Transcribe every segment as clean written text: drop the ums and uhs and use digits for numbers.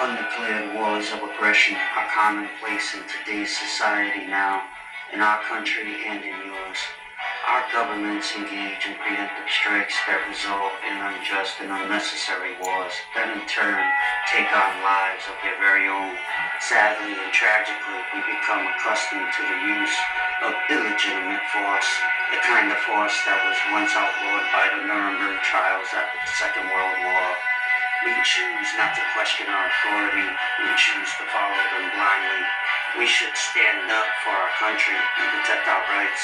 Undeclared wars of aggression are commonplace in today's society now, in our country and in yours. Our governments engage in preemptive strikes that result in unjust and unnecessary wars that in turn take on lives of their very own. Sadly and tragically, we become accustomed to the use of illegitimate force, the kind of force that was once outlawed by the Nuremberg trials after the Second World War. We choose not to question our authority. We choose to follow them blindly. We should stand up for our country and protect our rights.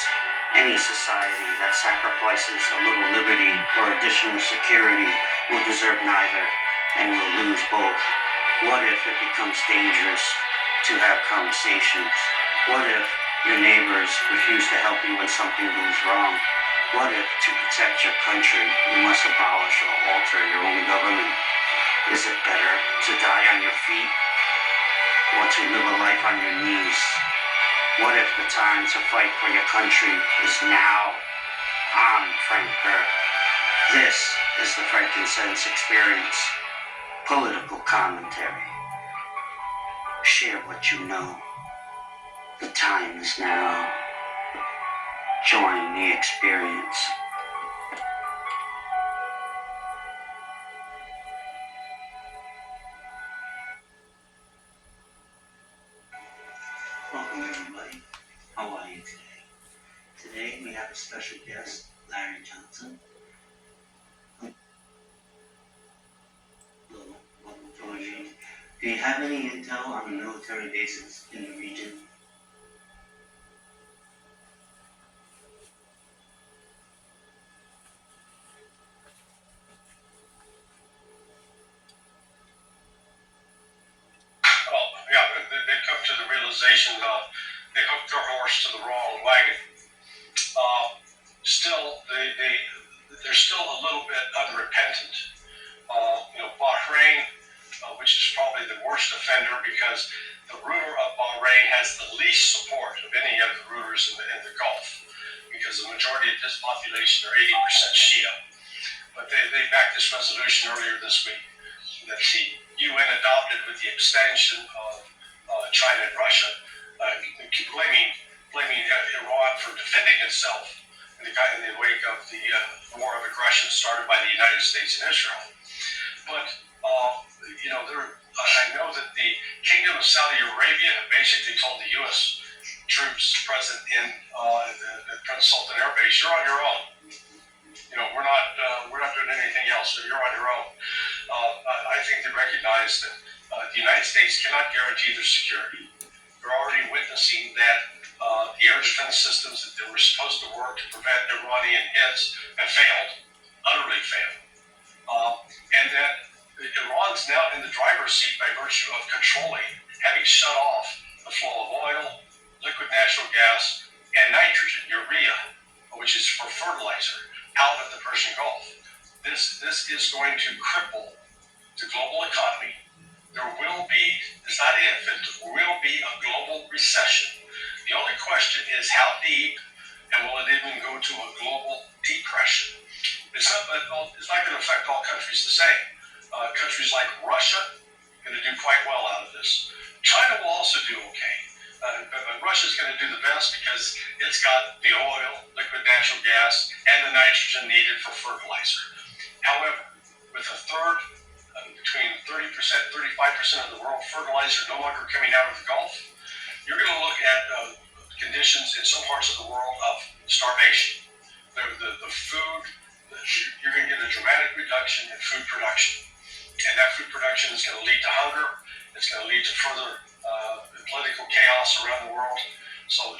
Any society that sacrifices a little liberty for additional security will deserve neither and will lose both. What if it becomes dangerous to have conversations? What if your neighbors refuse to help you when something goes wrong? What if to protect your country you must abolish or alter your own government? Is it better to die on your feet or to live a life on your knees? What if the time to fight for your country is now? I'm Frank Kerr. This is the Frankincense Experience. Political commentary. Share what you know. The time is now. Join the experience. Welcome everybody. How are you today? Today we have a special guest, Larry Johnson. Hello, welcome to you. Do you have any intel on the military bases in the region? They come to the realization they hooked their horse to the wrong wagon. They're still a little bit unrepentant. Bahrain, which is probably the worst offender because the ruler of Bahrain has the least support of any of the rulers in the Gulf because the majority of this population are 80% Shia. But they backed this resolution earlier this week that the UN adopted with the abstention of China and Russia, blaming Iran for defending itself in the wake of the war of aggression started by the United States and Israel. But I know that the Kingdom of Saudi Arabia basically told the U.S. troops present in the Prince Sultan Air Base, "You're on your own. We're not doing anything else. So you're on your own." I think they recognize that the United States cannot guarantee their security. They're already witnessing that the air defense systems that they were supposed to work to prevent Iranian hits have failed, utterly failed. And that Iran's now in the driver's seat by virtue of controlling, having shut off the flow of oil, liquid natural gas, and nitrogen, urea, which is for fertilizer, out of the Persian Gulf. This is going to cripple the global economy. There will be, it's not if, there will be a global recession. The only question is how deep, and will it even go to a global depression? It's not going to affect all countries the same. Countries like Russia are going to do quite well out of this. China will also do okay. But Russia's going to do the best because it's got the oil, liquid natural gas, and the nitrogen needed for fertilizer. However, with a third, between 30%, 35% of the world fertilizer no longer coming out of the Gulf, you're going to look at conditions in some parts of the world of starvation. The food, you're going to get a dramatic reduction in food production. And that food production is going to lead to hunger. It's going to lead to further political chaos around the world. So,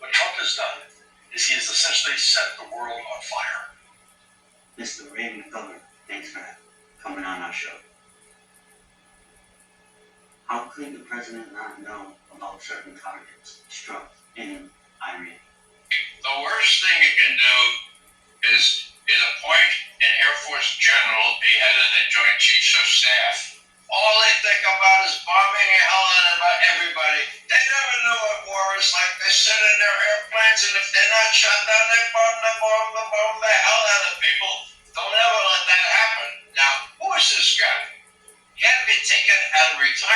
what Trump has done is he has essentially set the world on fire. Mr. McGovern, thanks for coming on our show. How could the president not know about certain targets struck in Iran? The worst thing you can do is appoint an Air Force general, be head of the Joint Chiefs of Staff. All they think about is bombing and howling about everybody. They never know what war is like. They sit in their airplanes, and if they're not shot down, they bomb the hell out of people. Don't ever let that happen. Now, who is this guy? He had to be taken out of retirement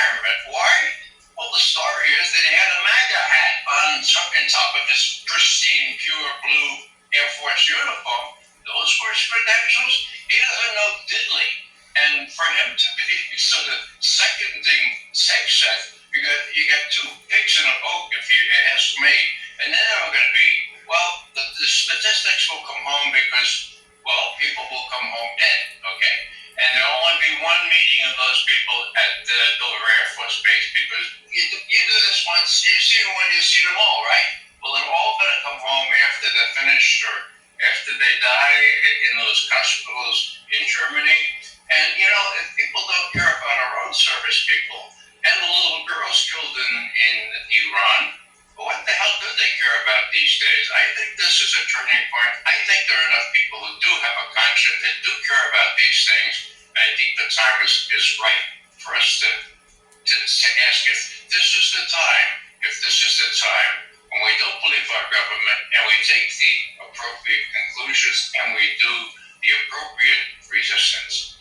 uniform, those were his credentials. He doesn't know diddly. And for him to be sort of seconding sex ed, you got two pigs in a boat, if you ask me. And then they're going to be, well, the statistics will come home because, well, people will come home dead, okay? And there'll only be one meeting of those people at the Dover Air Force Base because you do this once, you see them when you see them all, right? Well, they're all going to come home after they're finished or after they die in those hospitals in Germany. And, you know, if people don't care about our own service people and the little girls killed in Iran, what the hell do they care about these days? I think this is a turning point. I think there are enough people who do have a conscience that do care about these things. I think the time is right for us to ask if this is the time, when we don't believe our government and we take the appropriate conclusions and we do the appropriate resistance.